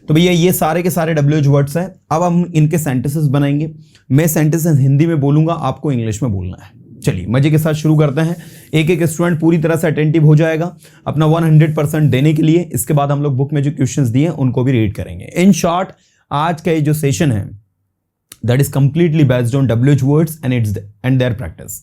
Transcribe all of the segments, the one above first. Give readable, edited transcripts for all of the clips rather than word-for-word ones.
तो भैया ये सारे के सारे WH वर्ड्स हैं। अब हम इनके सेंटेंसेस बनाएंगे। मैं सेंटेंसेस हिंदी में बोलूंगा, आपको इंग्लिश में बोलना है। चलिए मजे के साथ शुरू करते हैं। एक एक स्टूडेंट पूरी तरह से अटेंटिव हो जाएगा अपना 100% देने के लिए। इसके बाद हम लोग बुक में जो क्वेश्चंस दिए हैं उनको भी रीड करेंगे। इन शॉर्ट, आज का ये जो सेशन है that is completely based on WH words and their practice.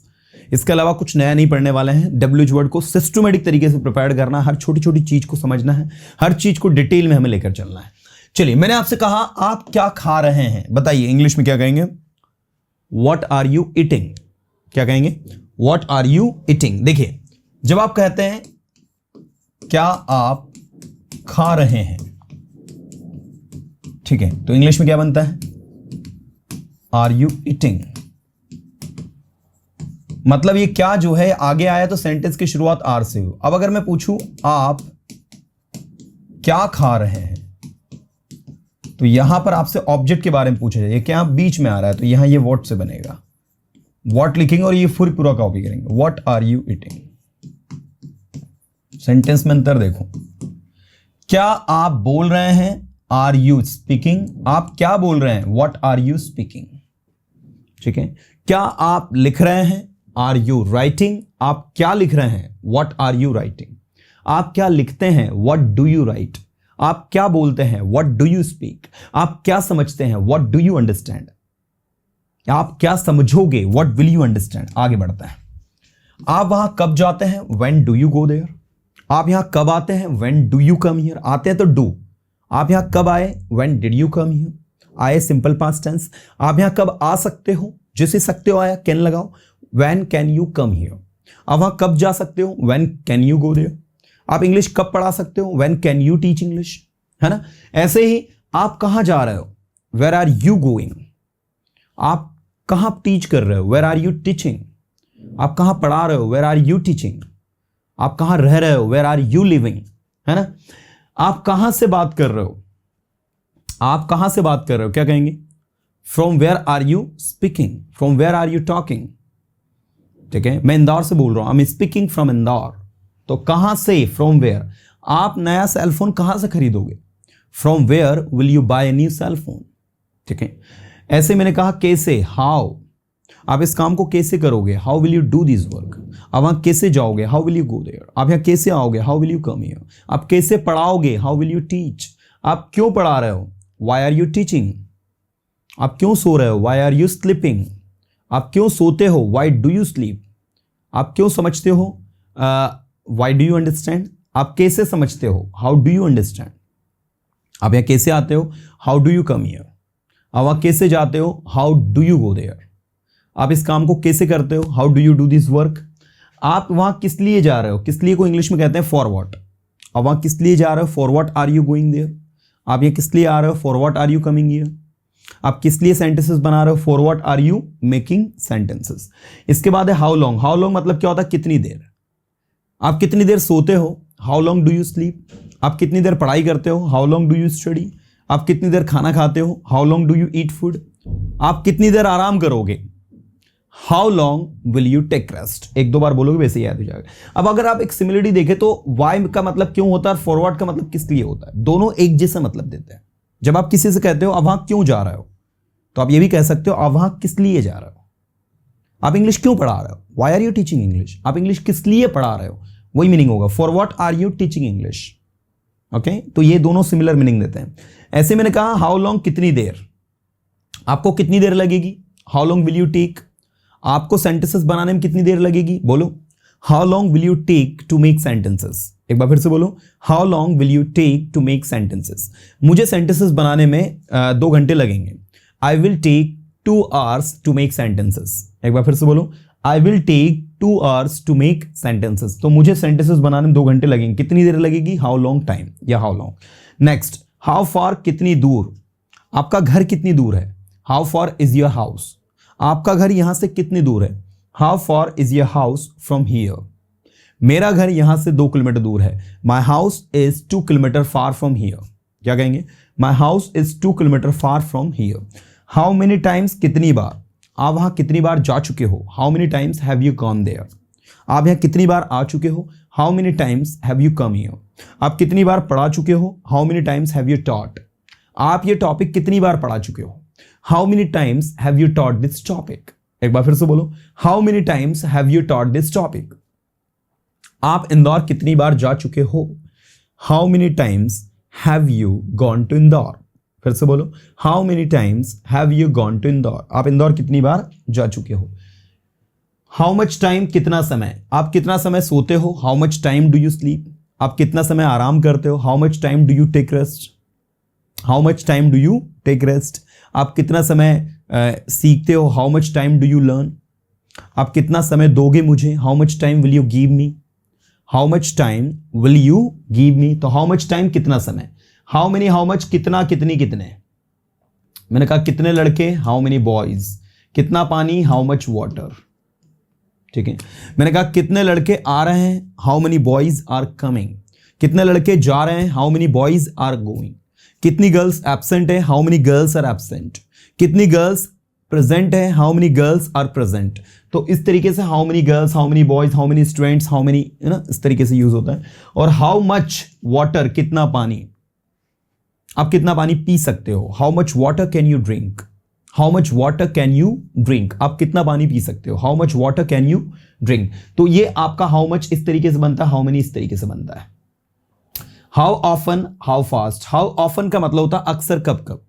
इसके अलावा कुछ नया नहीं पढ़ने वाले हैं। WH वर्ड को सिस्टमेटिक तरीके से प्रिपेयर करना है, हर छोटी छोटी चीज को समझना है, हर चीज को डिटेल में हमें लेकर चलना है। चलिए, मैंने आपसे कहा आप क्या खा रहे हैं, बताइए इंग्लिश में क्या कहेंगे? What are you eating? क्या कहेंगे? What are you eating? देखिए, जब आप कहते हैं क्या आप खा रहे हैं, ठीक है, तो इंग्लिश में क्या बनता है? Are you eating. मतलब ये क्या जो है आगे आया तो सेंटेंस की शुरुआत आर से हो। अब अगर मैं पूछूं आप क्या खा रहे हैं, तो यहां पर आपसे ऑब्जेक्ट के बारे में पूछा जाए, क्या बीच में आ रहा है, तो यहां ये व्हाट से बनेगा। व्हाट लिखेंगे और ये फुल पूरा कॉपी करेंगे। What are you eating? Sentence में अंतर देखो। क्या आप बोल रहे हैं? Are you speaking? आप क्या बोल रहे हैं? What are you speaking? ठीक है। क्या आप लिख रहे हैं? Are you writing? आप क्या लिख रहे हैं? What are you writing? आप क्या लिखते हैं? What do you write? आप क्या बोलते हैं? What do you speak? आप क्या समझते हैं? What do you understand? आप क्या समझोगे? What will you understand? आगे बढ़ता है। आप वहां कब जाते हैं? When do you go there? आप यहां कब आते हैं? When do you come here? आते हैं तो डू। आप यहां कब आए? When did you come here? आए सिंपल पास्ट टेंस। आप यहां कब आ सकते हो? जिसे सकते हो आया, कैन लगाओ। When can you come here? आप वहां कब जा सकते हो? When can you go there? आप इंग्लिश कब पढ़ा सकते हो? When can you teach English? है ना। ऐसे ही आप कहां जा रहे हो? Where are you going? आप कहां टीच कर रहे हो? Where are you teaching? आप कहां पढ़ा रहे हो? Where are you teaching? आप कहां रह रहे हो? Where are you living? है ना। आप कहां से बात कर रहे हो? आप कहां से बात कर रहे हो? क्या कहेंगे? From where are you speaking? From where are you talking? ठीक है, मैं इंदौर से बोल रहा हूं, I am speaking from Indore. तो कहां से? From where. आप नया सेलफोन कहां से खरीदोगे? From where will you buy a new cellphone? ठीक है। ऐसे मैंने कहा कैसे, हाउ। आप इस काम को कैसे करोगे? How will you do this work? आप वहां कैसे जाओगे? How will you go there? आप यहां कैसे आओगे? How will you come here? आप कैसे पढ़ाओगे? How will you teach? आप क्यों पढ़ा रहे हो? Why are you teaching? आप क्यों सो रहे हो? Why are you sleeping? आप क्यों सोते हो? Why do you sleep? आप क्यों समझते हो? Why do you understand? आप कैसे समझते हो? How do you understand? आप यहां कैसे आते हो? How do you come here? आप वहां कैसे जाते हो? How do you go there? आप इस काम को कैसे करते हो? How do you do this work? आप वहां किस लिए जा रहे हो? किस लिए को इंग्लिश में कहते हैं फॉर व्हाट। आप वहां किस लिए जा रहे हो? For what are you going there? आप ये किस लिए आ रहे हो? For what are you coming here? आप किस लिए सेंटेंसेस बना रहे हो? For what are you making sentences? इसके बाद है हाउ लॉन्ग। हाउ लॉन्ग मतलब क्या होता है? कितनी देर। आप कितनी देर सोते हो? How long do you sleep? आप कितनी देर पढ़ाई करते हो? How long do you study? आप कितनी देर खाना खाते हो? How long do you eat food? आप कितनी देर आराम करोगे? How long will you take rest? एक दो बार बोलोगे वैसे याद हो जाएगा। अब अगर आप एक सिमिलरिटी देखें तो वाई का मतलब क्यों होता है और फॉरवर्ड का मतलब किस लिए होता है, दोनों एक जैसा मतलब देते हैं। जब आप किसी से कहते हो आप वहां क्यों जा रहे हो, तो आप ये भी कह सकते हो आप वहां किस लिए जा रहे हो। आप इंग्लिश क्यों पढ़ा रहे हो? Why are you teaching English? आप इंग्लिश किस लिए पढ़ा रहे हो, वही मीनिंग होगा। For what are you teaching English? Okay, तो ये दोनों सिमिलर मीनिंग देते हैं। ऐसे मैंने कहा हाउ लॉन्ग, कितनी देर। आपको कितनी देर लगेगी? How long will you take? आपको सेंटेंसेस बनाने में कितनी देर लगेगी? बोलो। How long will you take to make sentences? एक बार फिर से बोलो। How long will you take to make sentences? मुझे सेंटेंसेस बनाने में 2 घंटे लगेंगे। I will take 2 hours to make sentences. एक बार फिर से बोलो। I will take 2 hours to make sentences. तो मुझे सेंटेंसेस बनाने में 2 घंटे लगेंगे। कितनी देर लगेगी? हाउ लॉन्ग टाइम या how long. Next, how far, कितनी दूर। आपका घर कितनी दूर है? How far is your house? आपका घर यहां से कितनी दूर है? How far is your house from here? मेरा घर यहां से 2 किलोमीटर दूर है। My house is 2 kilometre far from here. क्या कहेंगे? My house is 2 kilometre far from here. How many times, कितनी बार। आप वहां कितनी बार जा चुके हो? How many times have you gone there? आप यहां कितनी बार आ चुके हो? How many times have you come here? आप कितनी बार पढ़ा चुके हो? How many times have you taught? आप ये टॉपिक कितनी बार पढ़ा चुके हो? How many times have you taught this topic? एक बार फिर से बोलो, how many times have you taught this topic? आप इंदौर कितनी बार जा चुके हो? How many times have you gone to Indore? फिर से बोलो, how many times have you gone to Indore? आप इंदौर कितनी बार जा चुके हो? हाउ मच टाइम, कितना समय, आप कितना समय सोते हो? How much time do you sleep? आप कितना समय आराम करते हो? How much time do you take rest? How much time do you take rest? आप कितना समय सीखते हो? How much time do you learn? आप कितना समय दोगे मुझे? How much time will you give me? How much time will you give me? तो हाउ मच टाइम कितना समय, हाउ मेनी, हाउ मच कितना, कितनी, कितने। मैंने कहा कितने लड़के, हाउ मेनी बॉयज। कितना पानी, हाउ मच वाटर। ठीक है, मैंने कहा कितने लड़के आ रहे हैं, how many boys are coming. कितने लड़के जा रहे हैं, how many boys are going. कितनी गर्ल्स एब्सेंट है, how many girls are absent. कितनी गर्ल्स प्रेजेंट है, how many girls are present. तो इस तरीके से how many girls, how many boys, how many students, how many, है ना, इस तरीके से यूज होता है। और हाउ मच वाटर, कितना पानी, आप कितना पानी पी सकते हो? How much water can you drink? How much water can you drink? आप कितना पानी पी सकते हो? How much water can you drink? तो ये आपका हाउ मच इस तरीके से बनता है, हाउ मेनी इस तरीके से बनता है। How often, how fast. How often का मतलब होता है अक्सर कब कब,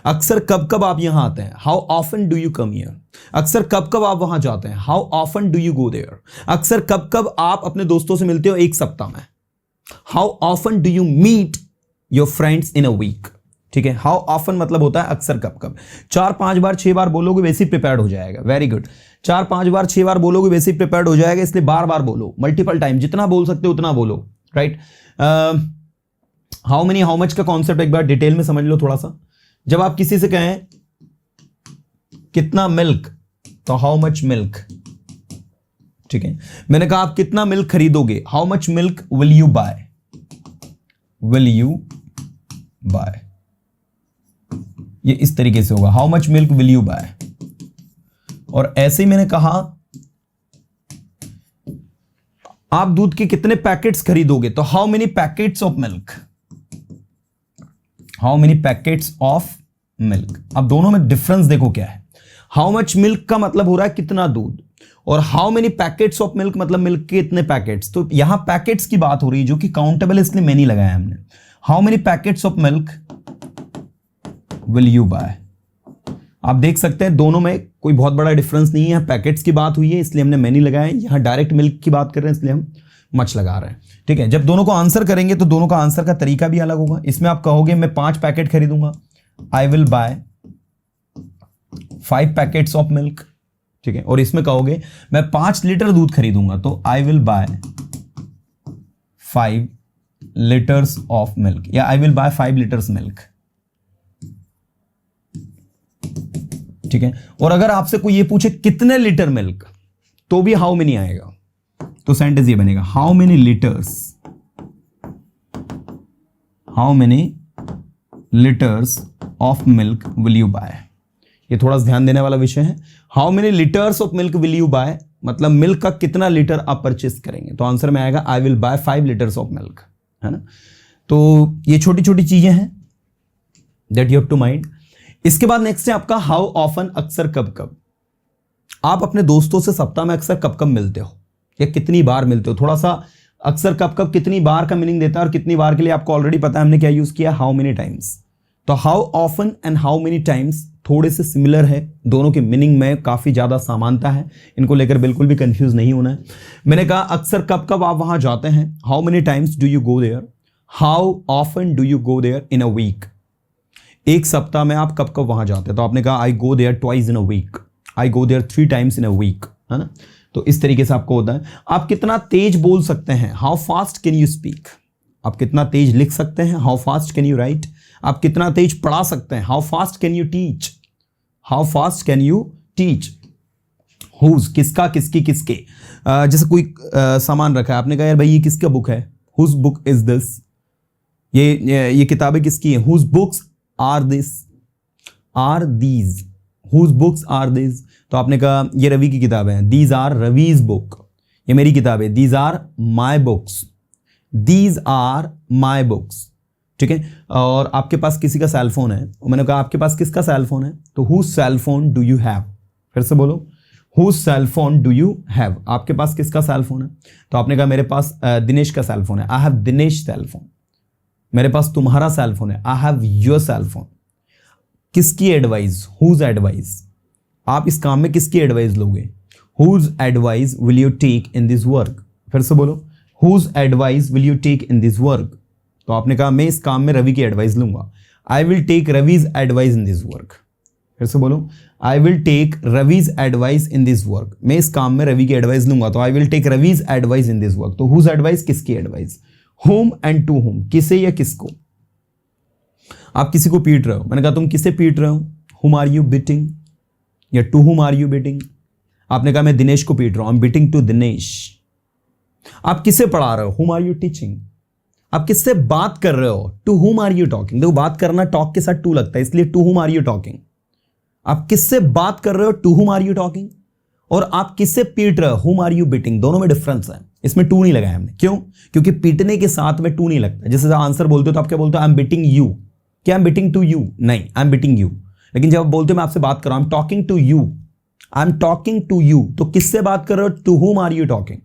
अक्सर कब कब आप यहां आते हैं। How often do you come here? अक्सर कब कब आप वहां जाते हैं। How often do you go there? अक्सर कब कब आप अपने दोस्तों से मिलते हो एक सप्ताह में। How often do you meet your friends in a week? ठीक है, हाउ ऑफन मतलब होता है अक्सर कब कब। 4-5 बार 6 बार बोलोगे वैसे ही प्रिपेयर्ड हो जाएगा। वेरी गुड, 4-5 बार 6 बार बोलोगे वैसे ही प्रिपेयर्ड हो जाएगा, इसलिए बार बार बोलो, मल्टीपल टाइम, जितना बोल सकते हो उतना बोलो। Right, how many, how much का कॉन्सेप्ट एक बार डिटेल में समझ लो थोड़ा सा। जब आप किसी से कहें कितना मिल्क, तो हाउ मच मिल्क। ठीक है, मैंने कहा आप कितना मिल्क खरीदोगे, how much milk will you buy? Will you buy, ये इस तरीके से होगा, how much milk will you buy. और ऐसे ही मैंने कहा आप दूध के कितने पैकेट्स खरीदोगे, तो how many packets of milk? How many packets of milk. अब दोनों में डिफरेंस देखो क्या है। हाउ मच मिल्क का मतलब हो रहा है कितना दूध, और how many packets of milk मतलब मिल्क के इतने पैकेट्स। तो यहां पैकेट्स की बात हो रही है जो कि काउंटेबल है, इसलिए मैनी लगाया हमने। How many packets of milk will you buy? आप देख सकते हैं दोनों में कोई बहुत बड़ा डिफरेंस नहीं है, पैकेट्स की बात हुई है इसलिए हमने मैनी लगाया है, यहां डायरेक्ट मिल्क की बात कर रहे हैं इसलिए हम मच लगा रहे हैं। ठीक है, जब दोनों को आंसर करेंगे तो दोनों का आंसर का तरीका भी अलग होगा। इसमें आप कहोगे मैं 5 पैकेट खरीदूंगा, I will buy 5 packets of milk. ठीक है, और इसमें कहोगे मैं 5 लीटर दूध खरीदूंगा, तो I will buy 5 litres of milk, या I will buy 5 litres milk. ठीक है, और अगर आपसे कोई ये पूछे कितने लीटर मिल्क, तो भी हाउ मेनी आएगा। तो सेंटेंस ये बनेगा, how many litres, how many litres of milk will you buy. ये थोड़ा सा ध्यान देने वाला विषय है। How many litres of milk will you buy मतलब मिल्क का कितना लीटर आप परचेस करेंगे, तो आंसर में आएगा I will buy 5 litres of milk, है ना। तो ये छोटी छोटी चीजें हैं that you have to mind. इसके बाद नेक्स्ट है आपका हाउ ऑफन, अक्सर कब कब। आप अपने दोस्तों से सप्ताह में अक्सर कब कब मिलते हो या कितनी बार मिलते हो। थोड़ा सा अक्सर कब कब कितनी बार का मीनिंग देता है, और कितनी बार के लिए आपको ऑलरेडी पता है हमने क्या यूज किया, हाउ मेनी टाइम्स। तो how often and how many times थोड़े से सिमिलर है, दोनों के मीनिंग में काफी ज्यादा समानता है, इनको लेकर बिल्कुल भी कंफ्यूज नहीं होना है। मैंने कहा अक्सर कब कब आप वहां जाते हैं, how many times do you go there, how often do you go there in a week. एक सप्ताह में आप कब कब वहां जाते हैं, तो आपने कहा I go there twice in a week, I go there 3 times in a week, है ना। तो इस तरीके से आपको होता है। आप कितना तेज बोल सकते हैं, how fast can you speak. आप कितना तेज लिख सकते हैं, how fast can you write. आप कितना तेज पढ़ा सकते हैं, how fast can you teach, how fast can you teach. Whose, किसका, किसकी, किसके। जैसे कोई सामान रखा है, आपने कहा यार भाई ये किसका बुक है, हुज बुक इज दिस। ये किताबें किसकी हैं, whose books are this, are these, whose books are this. तो आपने कहा ये रवि की किताबें हैं, दीज आर रवीज बुक। ये मेरी किताबें, these are my books, these are my books. ठीक है, और आपके पास किसी का सेल फोन है, मैंने कहा आपके पास किसका सेल फोन है, तो who cell phone do you have, फिर से बोलो, who cell phone do you have, आपके पास किसका सेल फोन है, तो आपने कहा मेरे पास दिनेश का सेल फोन है, I have Dinesh cell phone, मेरे पास तुम्हारा सेल फोन है, I have your cell phone. किसकी एडवाइस, हुज एडवाइस, आप इस काम में किसकी एडवाइस लोगे, whose advice will you take in this work, फिर से बोलो, whose advice will you take in this work, तो आपने कहा मैं इस काम में रवि की एडवाइस लूंगा, I will take Ravi's advice in this work, फिर से बोलो, I will take Ravi's advice in this work, मैं इस काम में रवि की एडवाइस लूंगा, तो I will take Ravi's advice in this work, तो हुज एडवाइस, किसकी advice, whom and to whom, किसे या किसको, आप किसी को पीट रहे हो, मैंने कहा तुम किसे पीट रहे हो, हुम आर यू बीटिंग, या to whom are you beating, आपने कहा मैं दिनेश को पीट रहा हूं, I am beating to Dinesh, आप किसे पढ़ा रहे हो, हुम आर यू टीचिंग, आप किससे बात कर रहे हो, to whom are you talking, देखो बात करना टॉक के साथ टू लगता है, इसलिए to whom are you talking, आप किससे बात कर रहे हो, to whom are you talking, और आप किससे पीट रहे हो, हुम आर यू बीटिंग, दोनों में डिफरेंस है, इसमें टू नहीं लगाया हमने, क्यों, क्योंकि पीटने के साथ में टू नहीं लगता, जैसे आंसर बोलते हो तो आप क्या बोलते हो, आई एम बीटिंग यू, क्या I am beating to you, नहीं आई एम बीटिंग यू, लेकिन जब आप बोलते हो मैं आपसे बात कर रहा हूं, I am talking to you, I am talking to you, तो किससे बात कर रहे हो, to whom are you talking,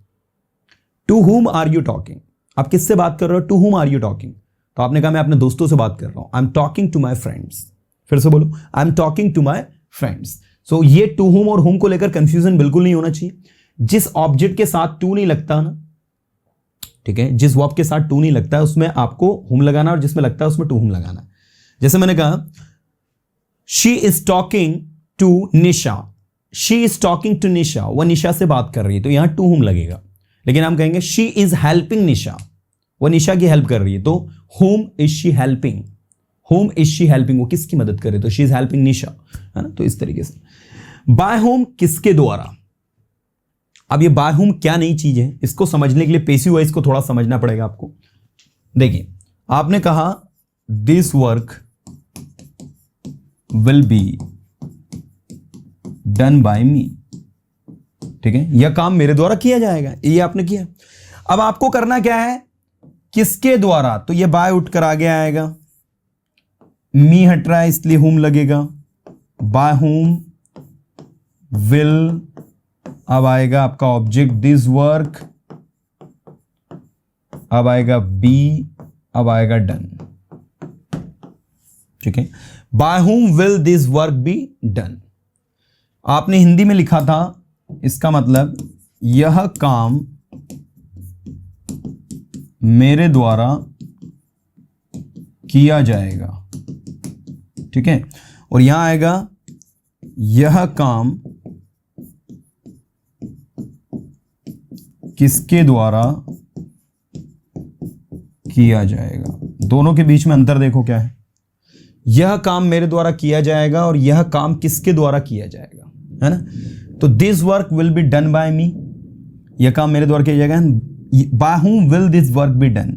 to whom are you talking, आप किससे बात कर रहे हो, to whom are you talking, तो आपने कहा मैं अपने दोस्तों से बात कर रहा हूं, I am talking to my friends, फिर से बोलो, I am talking to my friends. So ये टू हुम और हुम को लेकर कंफ्यूजन बिल्कुल नहीं होना चाहिए, जिस ऑब्जेक्ट के साथ टू नहीं लगता ना, ठीक है, जिस वर्ब के साथ टू नहीं लगता है उसमें आपको हुम लगाना, और जिसमें लगता है उसमें टू हुम लगाना। जैसे मैंने कहा she is talking to Nisha, she is talking to Nisha, वह निशा से बात कर रही है, तो यहां टू हुम लगेगा, लेकिन हम कहेंगे शी इज हेल्पिंग निशा, वह निशा की हेल्प कर रही है, तो home is she helping, home is she helping, वो किसकी मदद करे, तो शी इज हेल्पिंग निशा, है ना, तो इस तरीके से। बाय होम किसके द्वारा, अब ये बाय होम क्या नई चीज है, इसको समझने के लिए पेसिव वॉइस को थोड़ा समझना पड़ेगा आपको। देखिए आपने कहा this work will be done by me, ठीक है, यह काम मेरे द्वारा किया जाएगा, ये आपने किया। अब आपको करना क्या है, किसके द्वारा, तो ये बाय उठ कर आगे आएगा, मी हट रहा है इसलिए होम लगेगा, बाय होम विल, अब आएगा आपका ऑब्जेक्ट दिस वर्क, अब आएगा बी, अब आएगा डन, ठीक है, by whom will this work be done. आपने हिंदी में लिखा था, इसका मतलब यह काम मेरे द्वारा किया जाएगा, ठीक है, और यहां आएगा यह काम किसके द्वारा किया जाएगा, दोनों के बीच में अंतर देखो क्या है, यह काम मेरे द्वारा किया जाएगा और यह काम किसके द्वारा किया जाएगा, है ना, तो this work will be done by me, यह काम मेरे द्वारा किया जाएगा, by whom will this work be done,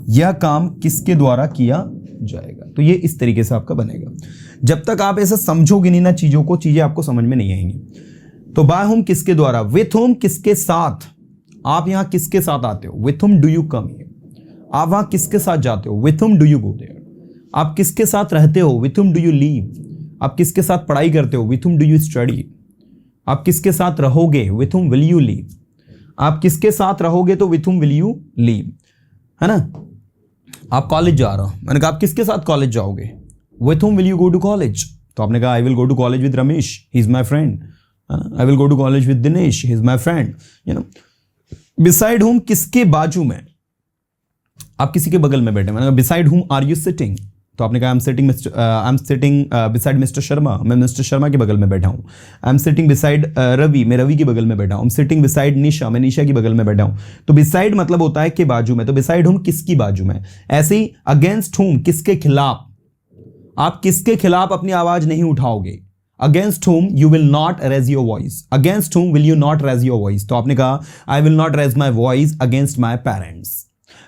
यह काम किसके द्वारा किया जाएगा, तो ये इस तरीके से आपका बनेगा। जब तक आप ऐसा समझोगे नहीं ना चीजों को, चीजें आपको समझ में नहीं आएंगी। तो बाय हुम किसके द्वारा, विथ हुम किसके साथ, आप यहां किसके साथ आते हो, with whom do you come here, आप वहां किसके साथ जाते हो, with whom do you go there, आप किसके साथ रहते हो, with whom do you leave, आप किसके साथ पढ़ाई करते हो, with whom do you study, आप किसके साथ रहोगे, with whom will you leave, आप किसके साथ रहोगे तो with whom will you leave, है ना। आप कॉलेज जा रहे हो, मैंने कहा आप किसके साथ कॉलेज जाओगे, with whom will you go to college, तो आपने कहा I will go to college with Ramesh, he is my friend, I will go to college with Dinesh, he is my friend, you know. Beside whom किसके बाजू में, आप किसी के बगल में बैठे, मैंने कहा बिसाइड हुम आर यू सिटिंग, तो आपने कहा I am sitting beside mister Sharma, मैं मिस्टर शर्मा के बगल में बैठा हूँ। I am sitting beside Ravi, मैं रवि के बगल में बैठा हूँ। I am sitting beside Nisha, मैं निशा की बगल में बैठा हूँ। तो बिसाइड मतलब होता है कि बाजू में, तो बिसाइड हुम किसकी बाजू में। ऐसे ही अगेंस्ट हुम किसके खिलाफ, आप किसके खिलाफ अपनी आवाज नहीं उठाओगे, against whom you will not raise your voice, against whom will you not raise your voice, तो आपने कहा I will not raise my voice against my parents,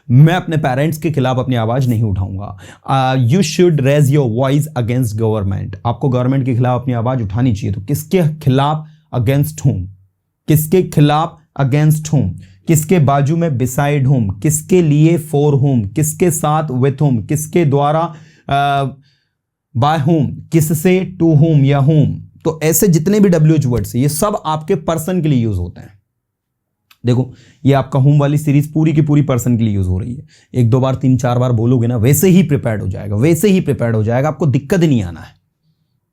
मैं अपने पेरेंट्स के खिलाफ अपनी आवाज नहीं उठाऊंगा। You should raise your voice against government, आपको गवर्नमेंट के खिलाफ अपनी आवाज उठानी चाहिए। तो किसके खिलाफ, अगेंस्ट हुम, किसके खिलाफ, अगेंस्ट हुम, किसके बाजू में बिसाइड हुम, किसके लिए फॉर हुम, किसके साथ विथ हुम, किसके द्वारा बाय हुम, किससे टू हुम या हुम। तो ऐसे जितने भी WH वर्ड्स ये सब आपके पर्सन के लिए यूज होते हैं। देखो ये आपका होम वाली सीरीज पूरी की पूरी पर्सन के लिए यूज हो रही है। 1-2 बार 3-4 बार बोलोगे ना, वैसे ही प्रिपेयर्ड हो जाएगा, वैसे ही प्रिपेयर्ड हो जाएगा, आपको दिक्कत नहीं आना है,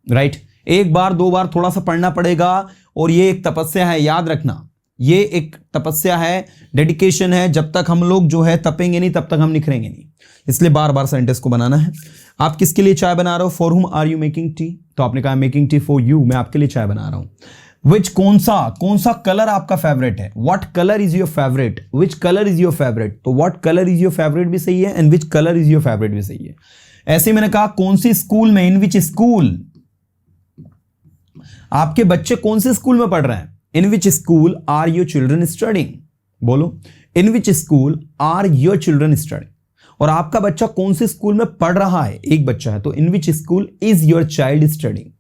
राइट। 1 बार 2 बार थोड़ा सा पढ़ना पड़ेगा, और ये एक तपस्या है, याद रखना, ये एक तपस्या है, डेडिकेशन है। जब तक हम लोग जो है तपेंगे नहीं, तब तक हम निखरेंगे नहीं, इसलिए बार बार सेंटेंस को बनाना है। आप किसके लिए चाय बना रहे हो? फॉर हुम आर यू मेकिंग टी? तो आपने कहा मेकिंग टी फॉर यू, मैं आपके लिए चाय बना रहा हूं। विच, कौन सा कलर आपका फेवरेट है? What colour is your favourite? Which colour is your favourite? तो what colour is your favourite भी सही है, and which colour is your favourite भी सही है। ऐसे मैंने कहा कौन सी स्कूल में, इन विच स्कूल, आपके बच्चे कौन से स्कूल में पढ़ रहे हैं? In which school are your children studying? बोलो, in which school are your children studying. और आपका बच्चा कौन से स्कूल में पढ़ रहा है? एक बच्चा है, तो in which school is your child studying.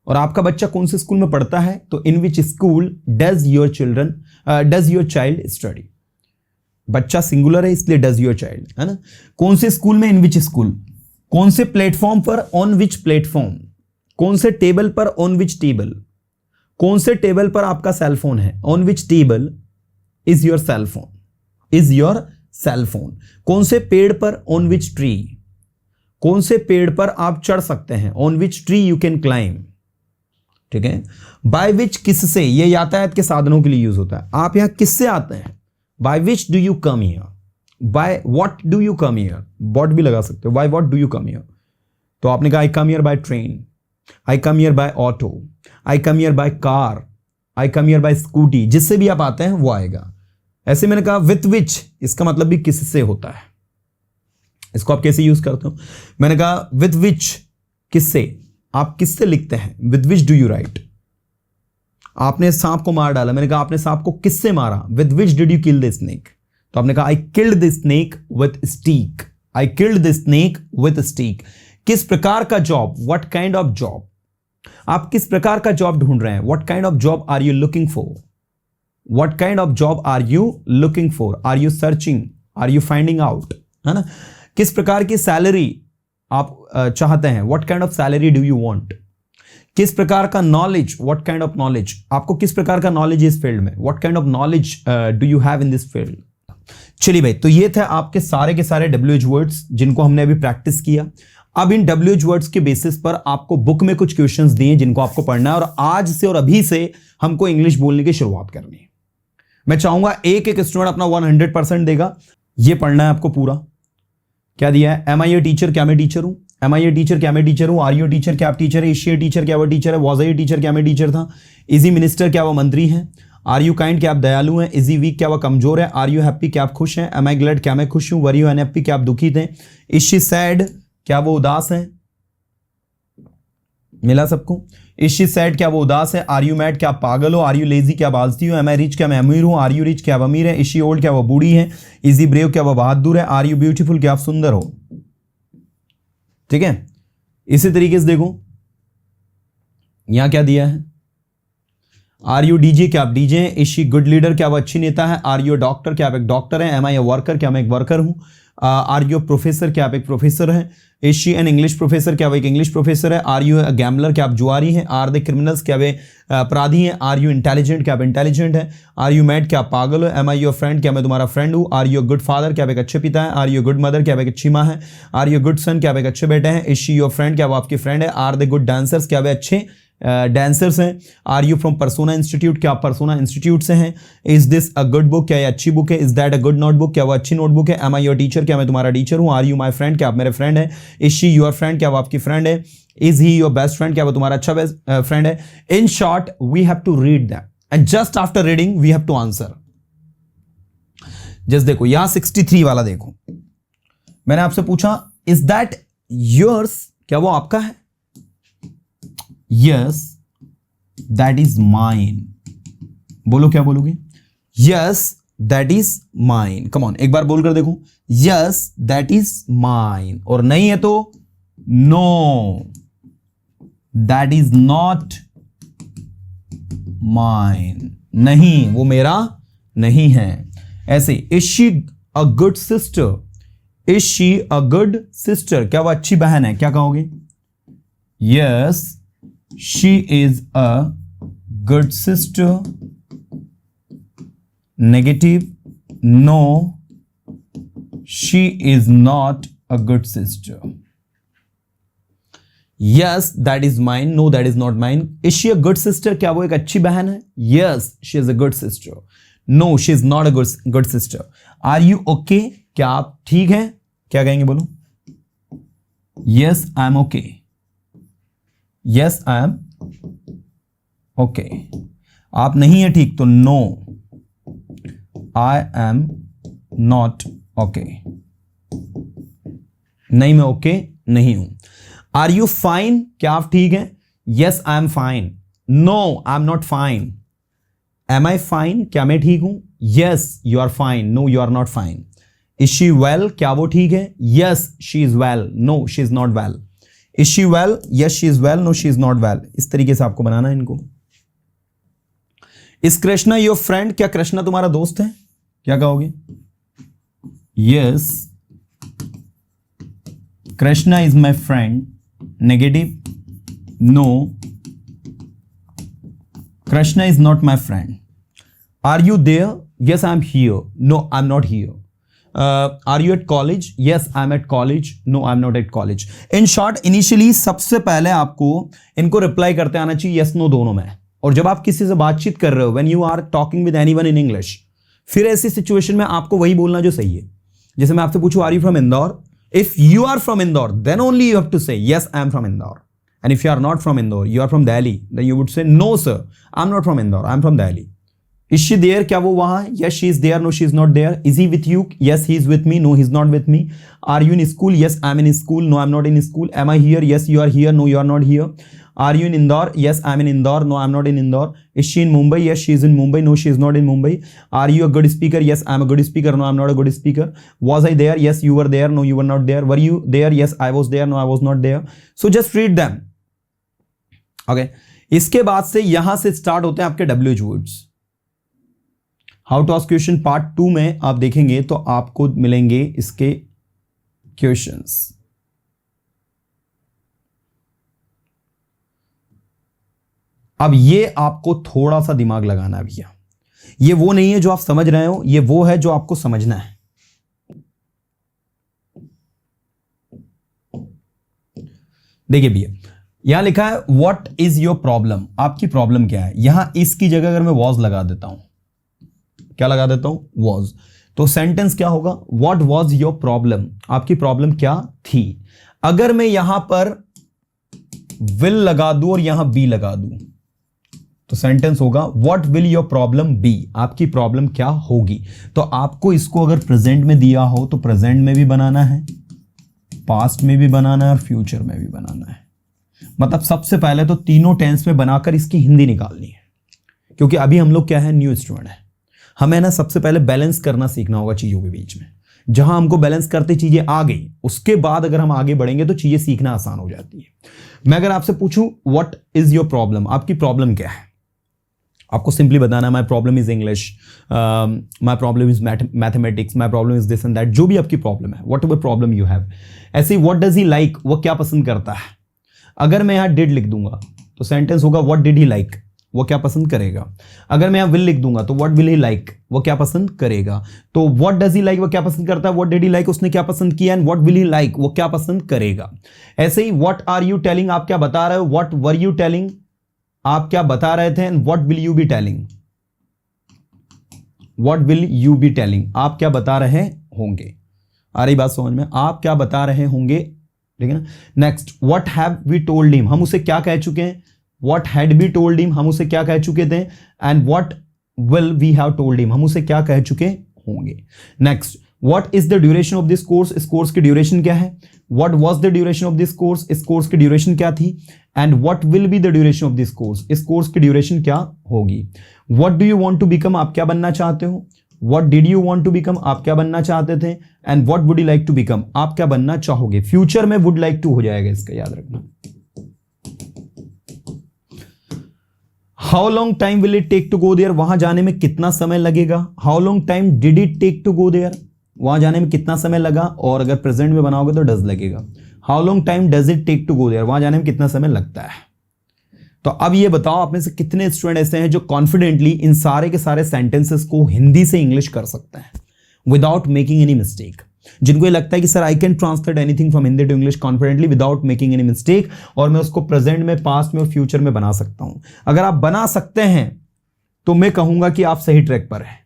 और आपका बच्चा कौन से स्कूल में पढ़ता है? तो in which school does your child study. बच्चा सिंगुलर है इसलिए डज योर चाइल्ड, है ना। कौन से स्कूल में, इन विच स्कूल। कौन से प्लेटफॉर्म पर, ऑन विच प्लेटफॉर्म। कौन से टेबल पर, ऑन विच टेबल। कौन से टेबल पर आपका सेलफोन है? On which table is your cellphone, is your cellphone. कौन से पेड़ पर, ऑन विच ट्री। कौन से पेड़ पर आप चढ़ सकते हैं? On which tree you can climb, ठीक है। बाय विच, किससे, ये यातायात के साधनों के लिए यूज होता है। आप यहां किससे आते हैं? By which do you come here. By what do you come here, what भी लगा सकते हो, by what do you come here. तो आपने कहा I come here by train, I come here by auto, I come here by car, I come here by scooty. जिससे भी आप आते हैं वो आएगा। ऐसे मैंने कहा विथ विच, इसका मतलब भी किससे होता है। इसको आप कैसे यूज करते हो? मैंने कहा विथ विच, किससे, आप किससे लिखते हैं? With which do you right. आपने सांप को मार डाला, मैंने कहा आपने सांप को किससे मारा? With which did you kill the snake. तो आपने कहा I killed the snake with stick, I killed the snake with stick. किस प्रकार का job, what kind of job. आप किस प्रकार का जॉब ढूंढ रहे हैं? What kind of job are you looking for. What kind of job are you looking for? Are you searching? Are you finding out? है ना। किस प्रकार की सैलरी आप चाहते हैं? What kind of salary do you want? किस प्रकार का knowledge, what kind of knowledge, आपको किस प्रकार का नॉलेज इस फील्ड में? What kind of knowledge do you have in this field? चलिए भाई, तो ये थे आपके सारे के सारे WH वर्ड्स जिनको हमने अभी प्रैक्टिस किया। अब इन WH वर्ड्स के बेसिस पर आपको बुक में कुछ क्वेश्चंस दिए जिनको आपको पढ़ना है, और आज से और अभी से हमको इंग्लिश बोलने की शुरुआत करनी है। मैं चाहूंगा एक एक स्टूडेंट अपना 100% देगा। ये पढ़ना है आपको पूरा। क्या दिया है? एम आई ए टीचर, क्या मैं टीचर हूं? एम आई ए टीचर, क्या मैं टीचर हूं? आर यू टीचर, क्या आप टीचर है? इज शी टीचर, क्या वो टीचर है? वॉज आई टीचर, क्या मैं टीचर था? इज ही मिनिस्टर, क्या वो मंत्री है? आर यू काइंड, क्या आप दयालु हैं? इज ही वीक, क्या वो कमजोर है? आर यू हैप्पी, क्या आप खुश हैं? एम आई ग्लैड, क्या मैं खुश हूं? वर यू अनहैप्पी, क्या आप दुखी थे? इज शी सैड, क्या वो उदास है? मिला सबको? इज शी सैड, क्या वो उदास है? आर यू मैड, क्या आप पागल हो? आर यू लेजी, क्या आप आलसी हो? एम आई रिच, क्या मैं अमीर हूं? आर यू रिच, क्या आप अमीर है? इज शी ओल्ड, क्या वो बूढ़ी है? इज ही ब्रेव, क्या वो बहादुर है? आर यू ब्यूटीफुल, क्या आप सुंदर हो? ठीक है। इसी तरीके से देखो यहां क्या दिया है। आर यू डीजे, क्या आप डीजे हैं? इज शी गुड लीडर, क्या वो अच्छी नेता है? आर यू डॉक्टर, क्या आप एक डॉक्टर हैं? एम आई ए वर्कर, क्या मैं एक वर्कर हूं? आर यू प्रोफेसर, क्या आप एक प्रोफेसर हैं? Is she an English professor, क्या वो एक इंग्लिश प्रोफेसर है? आर यू अ गैम्बलर, क्या आप जुआरी हैं? आर दे क्रिमिनल्स, क्या वे अपराधी हैं? आर यू इंटेलिजेंट, क्या आप इंटेलिजेंट हैं? आर यू मैड, क्या आप पागल हो? एम आई योर फ्रेंड, क्या मैं तुम्हारा फ्रेंड हूँ? आर यू गुड फादर, क्या आप एक अच्छे पिता है? आर यू गुड मदर, क्या आप एक अच्छी माँ है? आर यू गुड सन, क्या आप एक अच्छे बेटे हैं? इज शी योर फ्रेंड, क्या वो आपकी फ्रेंड है? आर दे गुड डांसर्स, क्या वे अच्छे डांसर्स हैं? Are you from Persona institute, क्या आप परसोना इंस्टीट्यूट से हैं? Is this a good book, क्या ये अच्छी बुक है? Is that a good notebook, क्या वो अच्छी नोटबुक है? एम आई योर टीचर, क्या मैं तुम्हारा टीचर हूँ? आर यू माई फ्रेंड, क्या आप मेरे फ्रेंड है? इज शी योर फ्रेंड, क्या वो आपकी फ्रेंड है? Is he your best friend, क्या वो तुम्हारा अच्छा बेस्ट फ्रेंड है? In short we have to read that and just after reading we have to answer. Just देखो यहां 63 वाला देखो, मैंने आपसे पूछा इज दैट योर्स, क्या वो आपका है? Yes that is mine. बोलो, क्या बोलोगे? Yes that is mine. Come on, एक बार बोलकर देखो। Yes that is mine. और नहीं है तो no that is not mine. नहीं, वो मेरा नहीं है। ऐसे is she a good sister, is she a good sister, क्या वो अच्छी बहन है, क्या कहोगे? Yes she is a good sister. Negative, no she is not a good sister. Yes that is mine, no that is not mine. Is she a good sister, क्या वो एक अच्छी बहन है? Yes she is a good sister. No she is not a good sister. Are you okay, क्या आप ठीक हैं? क्या कहेंगे, बोलो? Yes I am okay, yes I am okay. आप नहीं है ठीक तो no I am not okay, नहीं मैं ओके नहीं हूं। आर यू फाइन, क्या आप ठीक हैं? Yes I am fine. No I am not fine. Am I fine, क्या मैं ठीक हूं? Yes you are fine. No you are not fine. Is she well, क्या वो ठीक है? Yes she is well. No she is not well. Is she well, yes she is well. No she is not well. इस तरीके से आपको बनाना है इनको। इज कृष्णा योर फ्रेंड, क्या कृष्णा तुम्हारा दोस्त है? क्या कहोगे? Yes Krishna is my friend. Negative, no Krishna is not my friend. Are you there? Yes I am here. No I am not here. Are you at college? Yes I am at college. No I am not at college. In short, initially सबसे पहले आपको इनको reply करते आना चाहिए yes no दोनों में। और जब आप किसी से बातचीत कर रहे हो, when you are talking with anyone in English, फिर ऐसी सिचुएशन में आपको वही बोलना जो सही है। जैसे मैं आपसे पूछूं are you from Indore, if you are from Indore then only you have to say yes I am from Indore. And if you are not from Indore, you are from Delhi, then you would say no sir I am not from Indore, I am from Delhi. Is she there, क्या वो वहां है? Yes she is there. No she is not there. Is he with you? Yes he is with me. No he is not with me. Are you in school? Yes I am in school. No I am not in school. Am I here? Yes you are here. No you are not here. Are you in Indore? Yes, I'm in Indore. No, I'm not in Indore. Is she in Mumbai? Yes, she is in Mumbai. No, she is not in Mumbai. Are you a good speaker? Yes, I'm a good speaker. No, I'm not a good speaker. Was I there? Yes, you were there. No, you were not there. Were you there? Yes, I was there. No, I was not there. So just read them. Okay. इसके बाद से यहां से start होते हैं आपके WH words. How to ask question part 2 में आप देखेंगे तो आपको मिलेंगे इसके क्वेश्चंस. अब ये आपको थोड़ा सा दिमाग लगाना है भैया. ये वो नहीं है जो आप समझ रहे हो, ये वो है जो आपको समझना है. देखिए भैया, यहां लिखा है व्हाट इज योर प्रॉब्लम. आपकी प्रॉब्लम क्या है. यहां इसकी जगह अगर मैं वॉज लगा देता हूं, क्या लगा देता हूं, वॉज, तो सेंटेंस क्या होगा, व्हाट वॉज योर प्रॉब्लम. आपकी प्रॉब्लम क्या थी. अगर मैं यहां पर विल लगा दूं और यहां बी लगा दूं तो सेंटेंस होगा what will your problem be. आपकी प्रॉब्लम क्या होगी. तो आपको इसको अगर प्रेजेंट में दिया हो तो प्रेजेंट में भी बनाना है, पास्ट में भी बनाना है और फ्यूचर में भी बनाना है. मतलब सबसे पहले तो तीनों टेंस में बनाकर इसकी हिंदी निकालनी है. क्योंकि अभी हम लोग क्या है, न्यू स्टूडेंट है. हमें ना सबसे पहले बैलेंस करना सीखना होगा चीजों के बीच में. जहां हमको बैलेंस करते चीजें आ गई, उसके बाद अगर हम आगे बढ़ेंगे तो चीजें सीखना आसान हो जाती है. मैं अगर आपसे पूछूं व्हाट इज योर प्रॉब्लम, आपकी प्रॉब्लम क्या है, आपको सिंपली बताना है my problem is English, my problem is mathematics, my problem is this and that. जो भी आपकी प्रॉब्लम है, what ever problem you have. ऐसे ही व्हाट डज ही लाइक, वो क्या पसंद करता है. अगर मैं यहां डिड लिख दूंगा तो सेंटेंस होगा व्हाट डिड ही लाइक, वो क्या पसंद करेगा. अगर मैं यहां विल लिख दूंगा तो व्हाट विल ही लाइक, वो क्या पसंद करेगा. तो व्हाट डज ही लाइक, वो क्या पसंद करता है. व्हाट डिड ही लाइक, उसने क्या पसंद किया. And what will he like, वो क्या पसंद करेगा. ऐसे ही व्हाट आर यू टेलिंग, आप क्या बता रहे हो. व्हाट वर यू टेलिंग, आप क्या बता रहे थे. And what will you be telling, what will you be telling, आप क्या बता रहे होंगे. आ रही बात समझ में, आप क्या बता रहे होंगे. ठीक है ना. Next, what have we told him, हम उसे क्या कह चुके हैं. What had be told him, हम उसे क्या कह चुके थे. And what will we have told him, हम उसे क्या कह चुके होंगे. Next, what is the duration of this course, इस कोर्स की ड्यूरेशन क्या है. What was the duration of this course, इस कोर्स की ड्यूरेशन क्या थी. And what will be the duration of this course, इस कोर्स की ड्यूरेशन क्या होगी. What do you want to become, आप क्या बनना चाहते हो. What did you want to become, आप क्या बनना चाहते थे. And what would you like to become, आप क्या बनना चाहोगे. फ्यूचर में वुड लाइक टू हो जाएगा, इसका याद रखना. How long time will it take to go there, वहां जाने में कितना समय लगेगा। How long time did it take to go there, वहां जाने में कितना समय लगा, और अगर प्रेजेंट में बनाओगे तो डज लगेगा। How long time does it take to go there, वहां जाने में कितना समय लगता है। तो अब ये बताओ आप में से कितने स्टूडेंट ऐसे हैं जो कॉन्फिडेंटली इन सारे के सारे सेंटेंसेस को हिंदी से इंग्लिश कर सकते हैं विदाउट मेकिंग एनी मिस्टेक, जिनको ये लगता है कि sir I can translate anything from Hindi to English confidently without making any mistake, और मैं उसको प्रेजेंट में, पास्ट में और फ्यूचर में बना सकता हूं। अगर आप बना सकते हैं तो मैं कहूंगा कि आप सही ट्रैक पर हैं,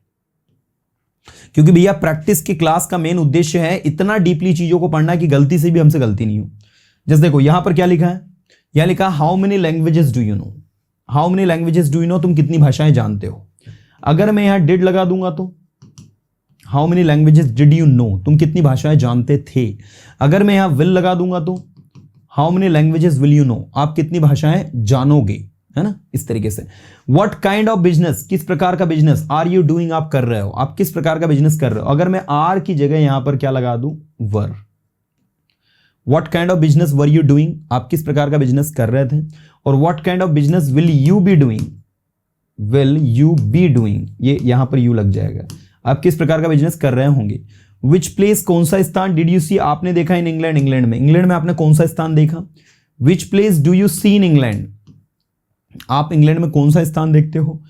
क्योंकि भैया प्रैक्टिस की क्लास का मेन उद्देश्य है इतना डीपली चीजों को पढ़ना कि गलती से भी हमसे गलती नहीं हो। जैसे देखो यहां पर क्या लिखा है, यहां लिखा how many languages do you know, how many languages do you know, तुम कितनी भाषाएं जानते हो। अगर मैं यहां डिड लगा दूंगा तो how many languages did you know, तुम कितनी भाषाएं जानते थे। अगर मैं यहां विल लगा दूंगा तो how many languages will you know, आप कितनी भाषाएं जानोगे, है ना, इस तरीके से। व्हाट काइंड ऑफ बिजनेस, किस प्रकार का बिजनेस, आर यू डूइंग, आप कर रहे हो, आप किस प्रकार का बिजनेस कर रहे हो। अगर मैं आर की जगह यहां पर क्या लगा दूं, were, what kind of business were you doing, आप किस प्रकार का बिजनेस कर रहे थे। और what kind of business will you be doing, will you be doing, ये यहां पर यू लग जाएगा, आप किस प्रकार का बिजनेस कर रहे होंगे। विच प्लेस, कौन सा स्थान, डिड यू सी, आपने देखा इन इंग्लैंड, इंग्लैंड में, इंग्लैंड में आपने कौन सा स्थान देखा। Which place do you see in England, आप इंग्लैंड में कौन सा स्थान देखते हो।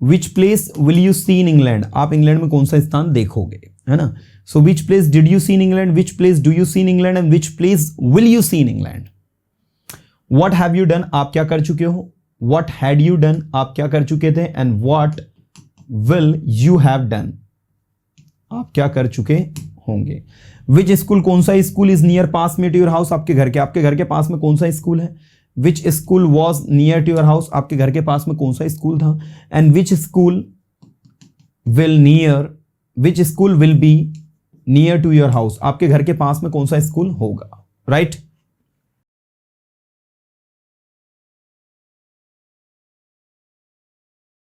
Which place will you see in England, आप इंग्लैंड में कौन सा स्थान देखोगे, है ना। So which place did you see in England, which place do you see in England, and which place will you see in England. What have you done, आप क्या कर चुके हो। व्हाट हैड यू डन, आप क्या कर चुके थे। And what will you have done, आप क्या कर चुके होंगे। विच स्कूल, कौन सा स्कूल इज नियर पास में टू योर हाउस, आपके घर के पास में कौन सा स्कूल है। Which school was near to your house, आपके घर के पास में कौन सा स्कूल था। And which school will be near to your house, आपके घर के पास में कौन सा स्कूल होगा, राइट।